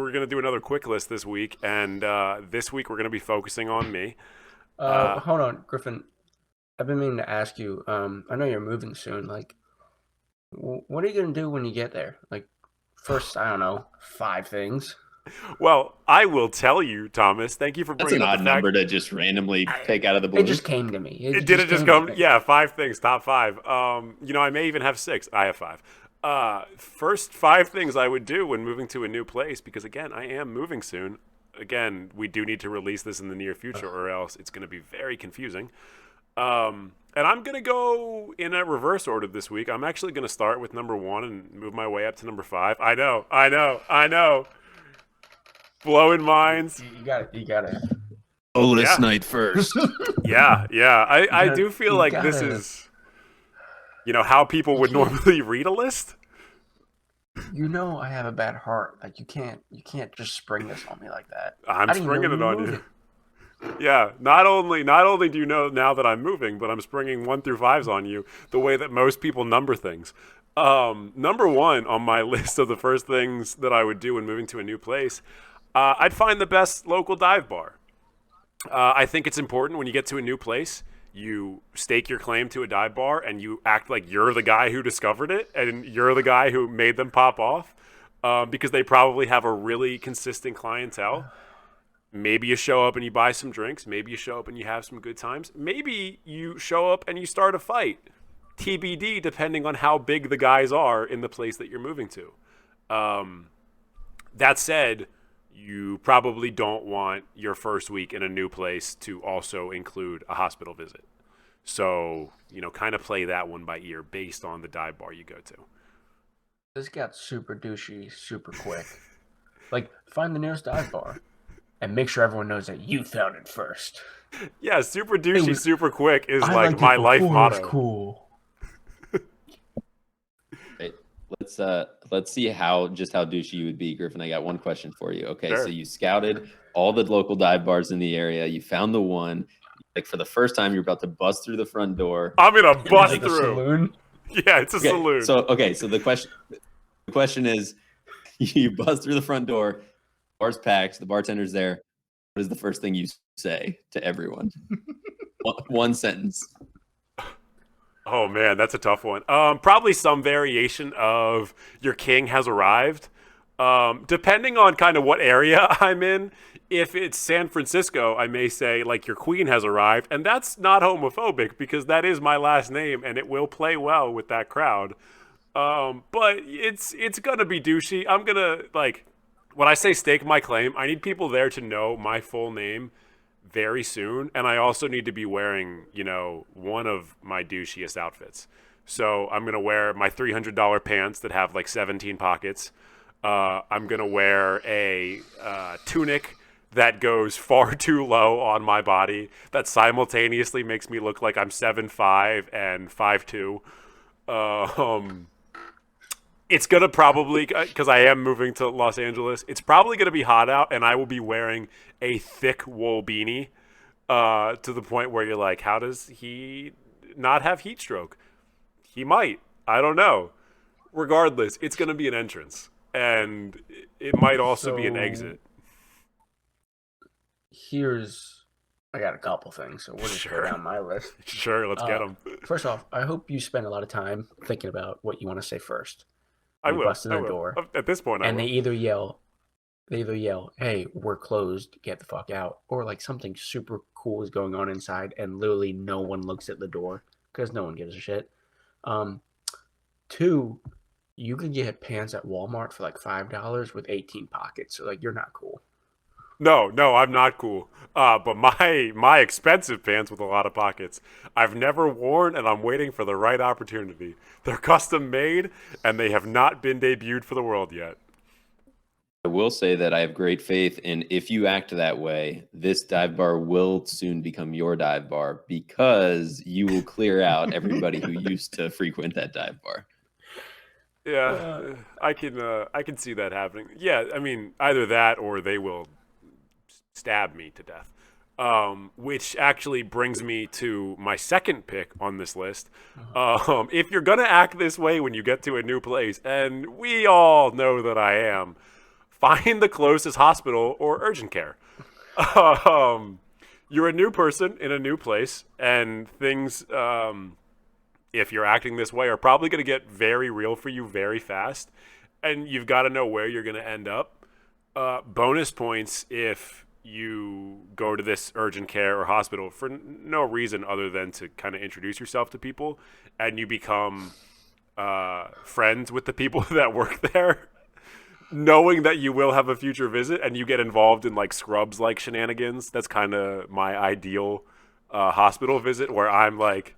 we're going to do another quick list this week, and this week we're going to be focusing on me. Hold on, Griffin. I've been meaning to ask you. I know you're moving soon. Like, what are you gonna do when you get there? Like, first, I don't know, 5 things. Well, I will tell you, Thomas. Thank you for That's bringing an up the odd fact. number to just randomly I, take out of the it blue. just came to me. It Did just it just came to come? me. Yeah, 5 things, top five. I may even have six. I have five. First 5 things I would do when moving to a new place, because again, I am moving soon. Again, we do need to release this in the near future, or else it's going to be very confusing. And I'm going to go in a reverse order this week. I'm actually going to start with number one and move my way up to number five. I know. Blowing minds. You got it. You got it. Oh, list Yeah, night first. yeah. I do feel You like this gotta. is, how people You would can't. normally read a list. I have a bad heart. Like, you can't. You can't just spring this on me like that. I'm I didn't even know springing it you were on you. moving. Yeah, not only do you know now that I'm moving, but I'm springing 1 through 5s on you the way that most people number things. Number one on my list of the first things that I would do when moving to a new place, I'd find the best local dive bar. I think it's important when you get to a new place, you stake your claim to a dive bar and you act like you're the guy who discovered it and you're the guy who made them pop off, because they probably have a really consistent clientele. Maybe you show up and you buy some drinks. Maybe you show up and you have some good times. Maybe you show up and you start a fight. TBD, depending on how big the guys are in the place that you're moving to. That said, you probably don't want your first week in a new place to also include a hospital visit. So, kind of play that one by ear based on the dive bar you go to. This got super douchey, super quick. Like, find the nearest dive bar and make sure everyone knows that you found it first. Yeah, super It douchey, was. super quick is I like liked it my life before it was motto. cool. Right. Let's see how douchey you would be, Griffin. I got one question for you. Okay, so Sure. you scouted all the local dive bars in the area. You found the one. Like for the first time, you're about to bust through the front door. I'm going to And Is bust it like, the through. saloon? Yeah, it's a okay, saloon. so the question is, you bust through the front door, bar's packed, the bartender's there. What is the first thing you say to everyone? One sentence. Oh man, that's a tough one. Probably some variation of "Your king has arrived." Depending on kind of what area I'm in. If it's San Francisco, I may say like "Your queen has arrived," and that's not homophobic because that is my last name and it will play well with that crowd. But it's gonna be douchey. I'm gonna like when I say stake my claim, I need people there to know my full name very soon, and I also need to be wearing, one of my douchiest outfits. So I'm gonna wear my $300 pants that have like 17 pockets. I'm gonna wear a tunic that goes far too low on my body that simultaneously makes me look like I'm 7'5" and 5'2". It's gonna probably, because I am moving to Los Angeles, it's probably gonna be hot out, and I will be wearing a thick wool beanie, to the point where you're like, how does he not have heat stroke? He might. I don't know. Regardless, it's gonna be an entrance, and it might also be an So exit. I got a couple things, so we'll just go Sure, down my list. sure. Let's get Uh, them. First off, I hope you spend a lot of time thinking about what you want to say first. I When you will. bust in I the will. door, At this point, I and will. they either yell, "Hey, we're closed, get the fuck out," or like something super cool is going on inside, and literally no one looks at the door because no one gives a shit. Um, Two, you can get pants at Walmart for like $5 with 18 pockets, so like you're not cool. No, I'm not cool. But my expensive pants with a lot of pockets, I've never worn, and I'm waiting for the right opportunity. They're custom made, and they have not been debuted for the world yet. I will say that I have great faith in if you act that way, this dive bar will soon become your dive bar because you will clear out everybody who used to frequent that dive bar. Yeah, Uh, I can see that happening. Yeah, I mean either that or they will stab me to death. Which actually brings me to my second pick on this list. If you're gonna act this way when you get to a new place, and we all know that I am, find the closest hospital or urgent care. Um, you're a new person in a new place, and things, if you're acting this way, are probably going to get very real for you very fast, and you've got to know where you're going to end up. Bonus points if you go to this urgent care or hospital for no reason other than to kind of introduce yourself to people, and you become friends with the people that work there, knowing that you will have a future visit, and you get involved in like Scrubs like shenanigans. That's kind of my ideal hospital visit, where I'm like,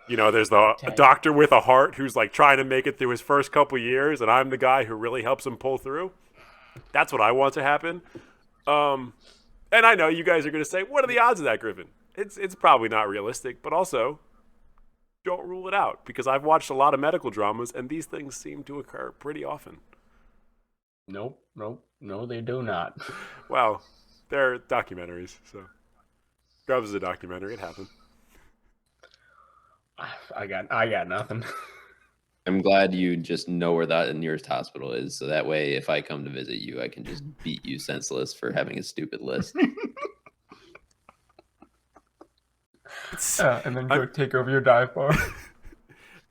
there's the doctor with a heart who's like trying to make it through his first couple years, and I'm the guy who really helps him pull through. That's what I want to happen. And I know you guys are going to say, what are the odds of that, Griffin? It's probably not realistic, but also don't rule it out, because I've watched a lot of medical dramas, and these things seem to occur pretty often. Nope, no, they do not. Well, they're documentaries, so Scrubs is a documentary. It happened. I got nothing. I'm glad you just know where the nearest hospital is, so that way, if I come to visit you, I can just beat you senseless for having a stupid list. And then go take over your dive bar.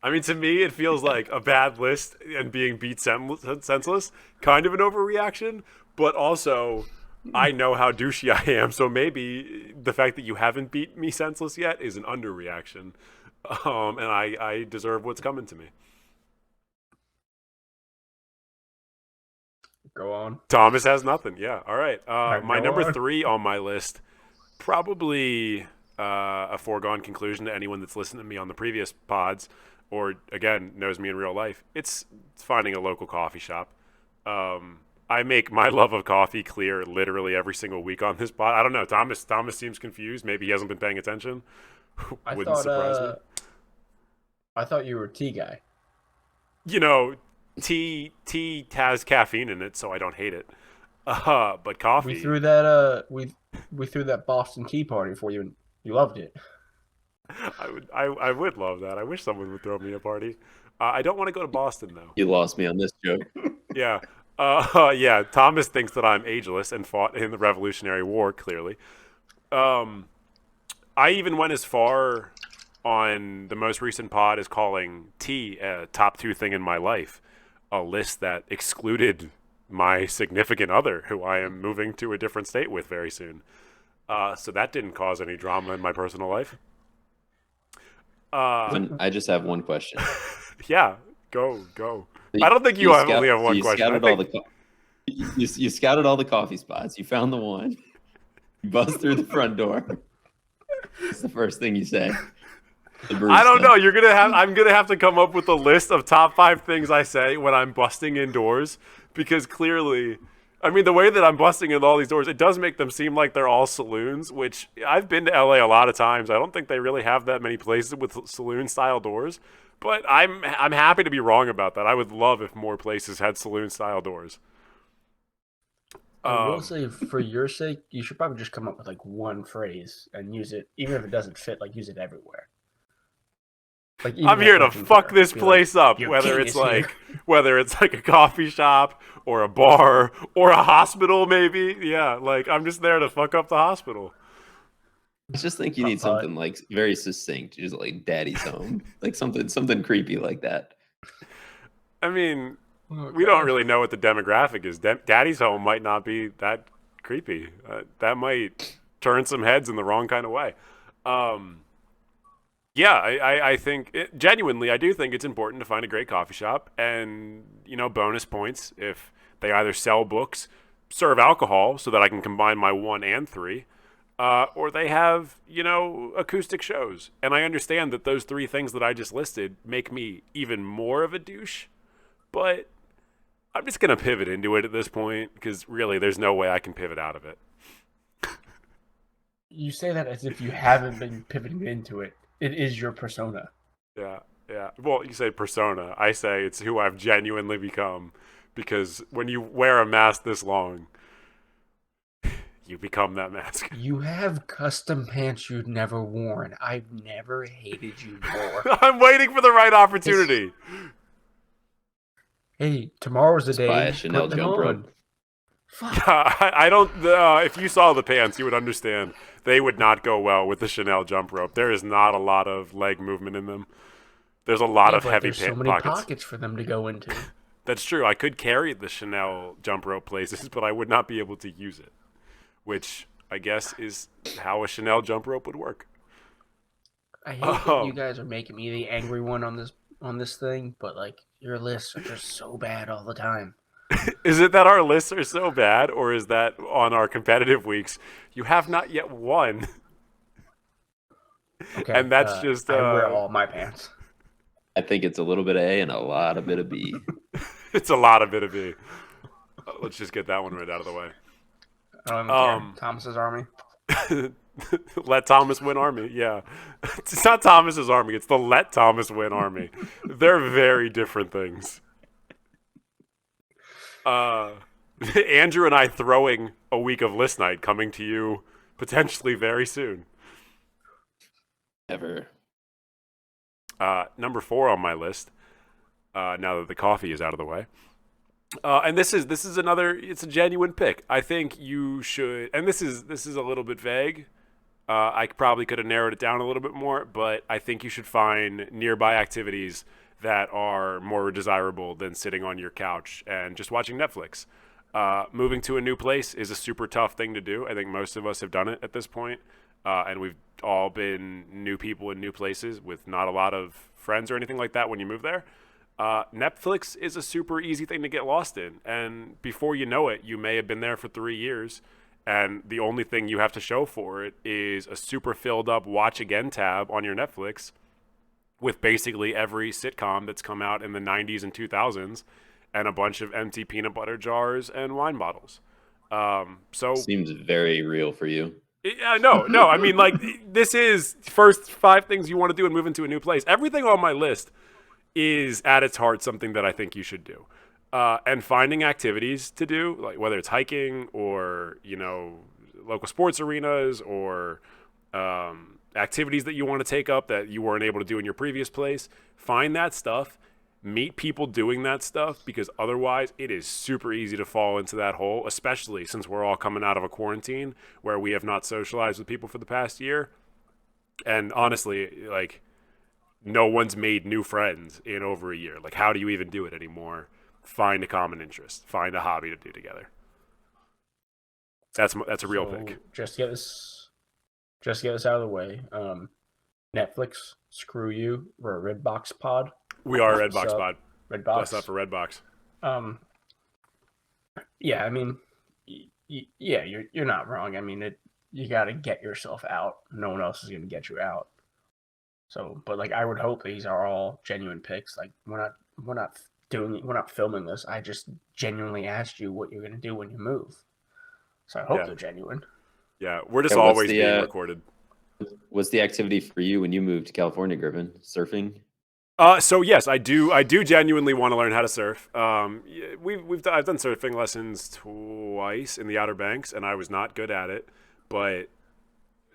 I mean, to me, it feels like a bad list and being beat senseless, kind of an overreaction, but also I know how douchey I am, so maybe the fact that you haven't beat me senseless yet is an underreaction, and I deserve what's coming to me. Go on. Thomas has nothing. Yeah, all right. My go number on. 3 on my list, probably a foregone conclusion to anyone that's listened to me on the previous pods, or again knows me in real life. It's finding a local coffee shop. I make my love of coffee clear literally every single week on this pod. I don't know. Thomas seems confused. Maybe he hasn't been paying attention. Wouldn't surprise me. I thought you were a tea guy. Tea has caffeine in it, so I don't hate it. But coffee. We threw that we threw that Boston Tea Party for you, and you loved it. I would love that. I wish someone would throw me a party. I don't want to go to Boston though. You lost me on this joke. Yeah. Yeah. Thomas thinks that I'm ageless and fought in the Revolutionary War. Clearly, I even went as far on the most recent pod as calling tea a top 2 thing in my life, a list that excluded my significant other, who I am moving to a different state with very soon. So that didn't cause any drama in my personal life. I just have one question. Yeah, go. I don't think you only have one question. You scouted all the coffee spots. You found the one. You bust through the front door. It's the first thing you say. I don't know. I'm gonna have to come up with a list of top 5 things I say when I'm busting indoors, because clearly, I mean, the way that I'm busting in all these doors, it does make them seem like they're all saloons, which I've been to LA a lot of times. I don't think they really have that many places with saloon-style doors, but I'm happy to be wrong about that. I would love if more places had saloon-style doors. I will say, for your sake, you should probably just come up with like one phrase and use it, even if it doesn't fit. Like, use it everywhere. Like, I'm here to fuck this place up, whether it's like a coffee shop or a bar or a hospital, maybe. Yeah, like I'm just there to fuck up the hospital. I just think you need something like very succinct, just like "Daddy's home," like something creepy like that. I mean, we don't really know what the demographic is. Daddy's home might not be that creepy. That might turn some heads in the wrong kind of way. Yeah, I think genuinely, I do think it's important to find a great coffee shop, and bonus points if they either sell books, serve alcohol, so that I can combine my 1 and 3, or they have acoustic shows. And I understand that those 3 things that I just listed make me even more of a douche, but I'm just gonna pivot into it at this point, because really, there's no way I can pivot out of it. You say that as if you haven't been pivoting into it. It is your persona. Yeah. Well, you say persona. I say it's who I've genuinely become, because when you wear a mask this long, you become that mask. You have custom pants you've never worn. I've never hated you more. I'm waiting for the right opportunity. Hey, tomorrow's the day. Buy a Chanel Put them jump on. rope. Fuck. I don't. If you saw the pants, you would understand. They would not go well with the Chanel jump rope. There is not a lot of leg movement in them. There's a lot Yeah, of but heavy there's so many pockets for them to go into. That's true. I could carry the Chanel jump rope places, but I would not be able to use it, which I guess is how a Chanel jump rope would work. I hate that you guys are making me the angry one on this thing, but like your lists are just so bad all the time. Is it that our lists are so bad, or is that on our competitive weeks you have not yet won? Okay, And that's just I wear all my pants. I think it's a little bit of A and a lot of bit of B. It's a lot of bit of B. Let's just get that one right out of the way. I don't even care. Thomas's army. Let Thomas win army. Yeah. It's not Thomas's army. It's the Let Thomas win army. They're very different things. Andrew and I throwing a week of list night coming to you potentially very soon. Ever. Number 4 on my list, now that the coffee is out of the way. And this is another, it's a genuine pick. I think you should, and this is a little bit vague. I probably could have narrowed it down a little bit more, but I think you should find nearby activities that are more desirable than sitting on your couch and just watching Netflix. Moving to a new place is a super tough thing to do. I think most of us have done it at this point, and we've all been new people in new places with not a lot of friends or anything like that when you move there. Netflix is a super easy thing to get lost in, and before you know it, you may have been there for 3 years, and the only thing you have to show for it is a super filled up watch again tab on your Netflix with basically every sitcom that's come out in the 90s and 2000s and a bunch of empty peanut butter jars and wine bottles. So Seems very real for you. yeah, no. I mean, like, this is first 5 things you want to do and move into a new place. Everything on my list is at its heart something that I think you should do. And finding activities to do, like whether it's hiking or, local sports arenas or activities that you want to take up that you weren't able to do in your previous place, find that stuff. Meet people doing that stuff, because otherwise it is super easy to fall into that hole, especially since we're all coming out of a quarantine where we have not socialized with people for the past year. And honestly, like, no one's made new friends in over a year. Like, how do you even do it anymore? Find a common interest. Find a hobby to do together. That's a real pick. Just get this out of the way. Netflix, screw you. We're a Redbox pod. We are a Redbox pod. Redbox. Bless up for Redbox. Yeah, I mean, yeah, you're not wrong. I mean, you got to get yourself out. No one else is going to get you out. So, but like, I would hope these are all genuine picks. Like, we're not filming this. I just genuinely asked you what you're going to do when you move. So I hope they're genuine. Yeah, we're just always being recorded. What's the activity for you when you moved to California, Griffin? Surfing? So yes, I do genuinely want to learn how to surf. I've done surfing lessons twice in the Outer Banks, and I was not good at it. But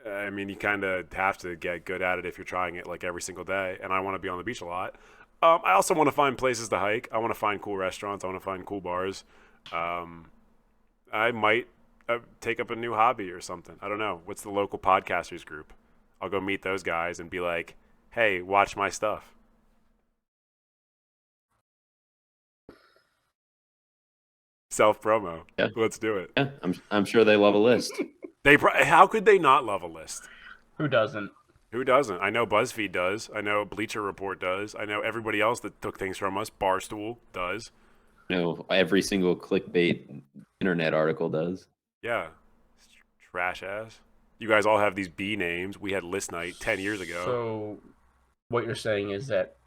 I mean, you kind of have to get good at it if you're trying it like every single day. And I want to be on the beach a lot. I also want to find places to hike. I want to find cool restaurants. I want to find cool bars. I might take up a new hobby or something. I don't know. What's the local podcasters group? I'll go meet those guys and be like, "Hey, watch my stuff." Self promo. Yeah. Let's do it. Yeah, I'm sure they love a list. How could they not love a list? Who doesn't? Who doesn't? I know BuzzFeed does. I know Bleacher Report does. I know everybody else that took things from us, Barstool does. Every single clickbait internet article does. Yeah. Trash ass. You guys all have these B names. We had list night 10 years ago. So what you're saying is that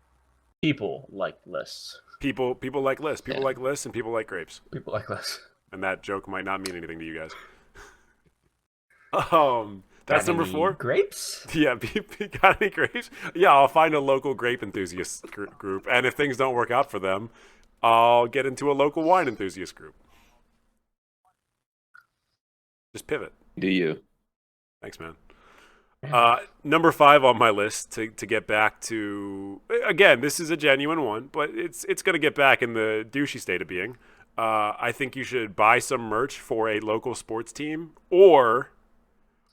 people like lists. People like lists. People like lists, and people like grapes. People like lists. And that joke might not mean anything to you guys. That's number 4. Grapes? Yeah, got any grapes? Yeah, I'll find a local grape enthusiast group, and if things don't work out for them, I'll get into a local wine enthusiast group. Just pivot. Do you? Thanks, man. Number 5 on my list to get back to, again, this is a genuine one, but it's going to get back in the douchey state of being. I think you should buy some merch for a local sports team or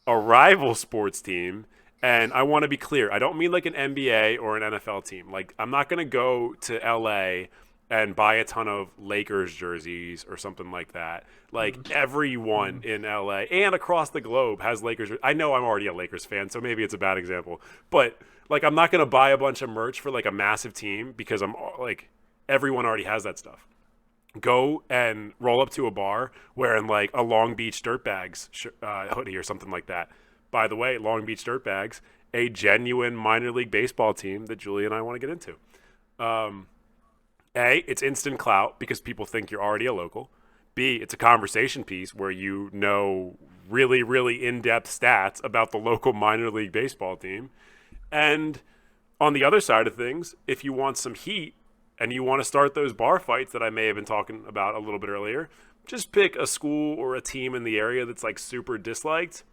a rival sports team. And I want to be clear, I don't mean like an NBA or an NFL team. Like, I'm not going to go to LA and buy a ton of Lakers jerseys or something like that. Like, everyone in LA and across the globe has Lakers. I know I'm already a Lakers fan, so maybe it's a bad example. But, like, I'm not going to buy a bunch of merch for like a massive team because I'm like, everyone already has that stuff. Go and roll up to a bar wearing like a Long Beach Dirtbags hoodie or something like that. By the way, Long Beach Dirtbags, a genuine minor league baseball team that Julie and I want to get into. A, it's instant clout because people think you're already a local. B, it's a conversation piece where you know really, really in-depth stats about the local minor league baseball team. And on the other side of things, if you want some heat and you want to start those bar fights that I may have been talking about a little bit earlier, just pick a school or a team in the area that's like super disliked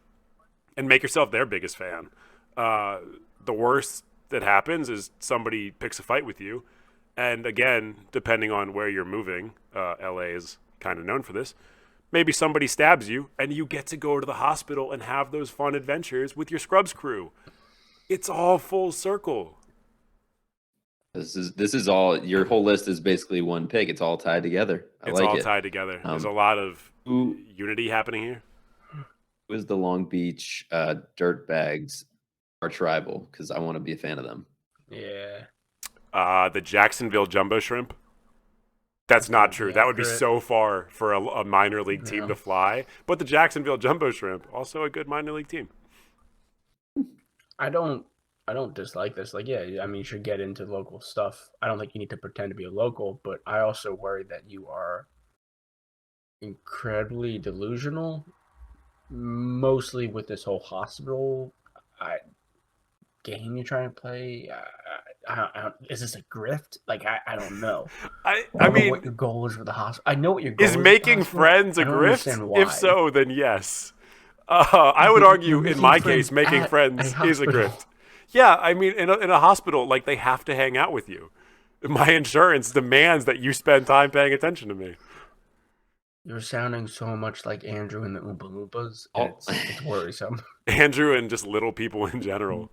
and make yourself their biggest fan. The worst that happens is somebody picks a fight with you. And again, depending on where you're moving, LA is kind of known for this. Maybe somebody stabs you and you get to go to the hospital and have those fun adventures with your Scrubs crew. It's all full circle. This is all, your whole list is basically one pick. It's all tied together. It's all tied together. There's a lot of unity happening here. Who is the Long Beach Dirtbags arch rival? Because I want to be a fan of them. Yeah. The Jacksonville Jumbo Shrimp. That's not true. That would be so far for a minor league team to fly. But the Jacksonville Jumbo Shrimp, also a good minor league team. I don't dislike this. Like, yeah, I mean, you should get into local stuff. I don't think you need to pretend to be a local, but I also worry that you are incredibly delusional, mostly with this whole hospital game you're trying to play. Is this a grift? Like, I don't know. I don't mean, know what your goal is for the hospital. I know what your goal is making friends a grift? If so, then yes. I would argue, in my case, making friends is a grift. Yeah, I mean, in a hospital, like, they have to hang out with you. My insurance demands that you spend time paying attention to me. You're sounding so much like Andrew and the Oompa Loompas. It's worrisome. Andrew and just little people in general.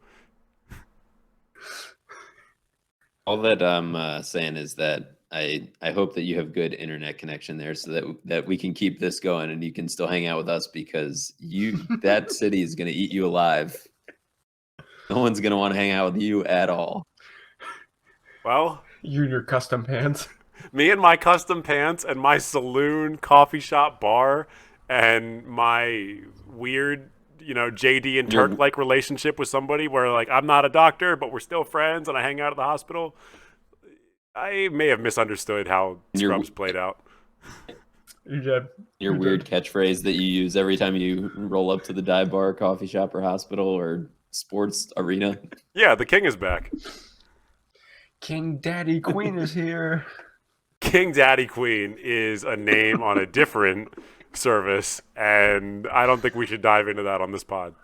All that I'm saying is that I hope that you have good internet connection there so that we can keep this going and you can still hang out with us because that city is going to eat you alive. No one's going to want to hang out with you at all. Well, you and your custom pants. Me and my custom pants and my saloon, coffee shop, bar, and my weird, JD and Turk-like relationship with somebody where, like, I'm not a doctor, but we're still friends and I hang out at the hospital. I may have misunderstood how Scrubs played out. Your weird catchphrase that you use every time you roll up to the dive bar, coffee shop, or hospital or sports arena. Yeah, the king is back. King Daddy Queen is here. King Daddy Queen is a name on a different service, and I don't think we should dive into that on this pod.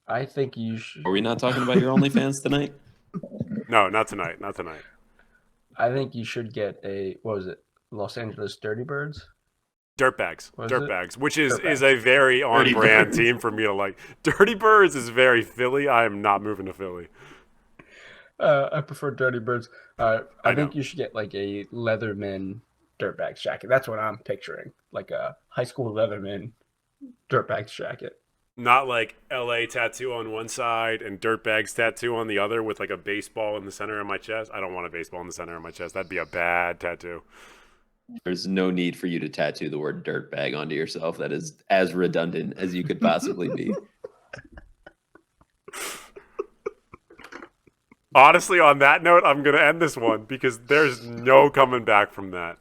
I think you should. Are we not talking about your OnlyFans tonight? No, not tonight. Not tonight. I think you should get Los Angeles Dirty Birds? Dirtbags, which is a very on-brand team for me to like. Dirty Birds is very Philly. I am not moving to Philly. I prefer Dirty Birds. I think you should get like a Leatherman Dirtbags jacket. That's what I'm picturing, like a high school Leatherman Dirtbags jacket. Not like LA tattoo on one side and Dirtbags tattoo on the other with like a baseball in the center of my chest. I don't want a baseball in the center of my chest. That'd be a bad tattoo. There's no need for you to tattoo the word dirtbag onto yourself. That is as redundant as you could possibly be. Honestly, on that note, I'm going to end this one because there's no coming back from that.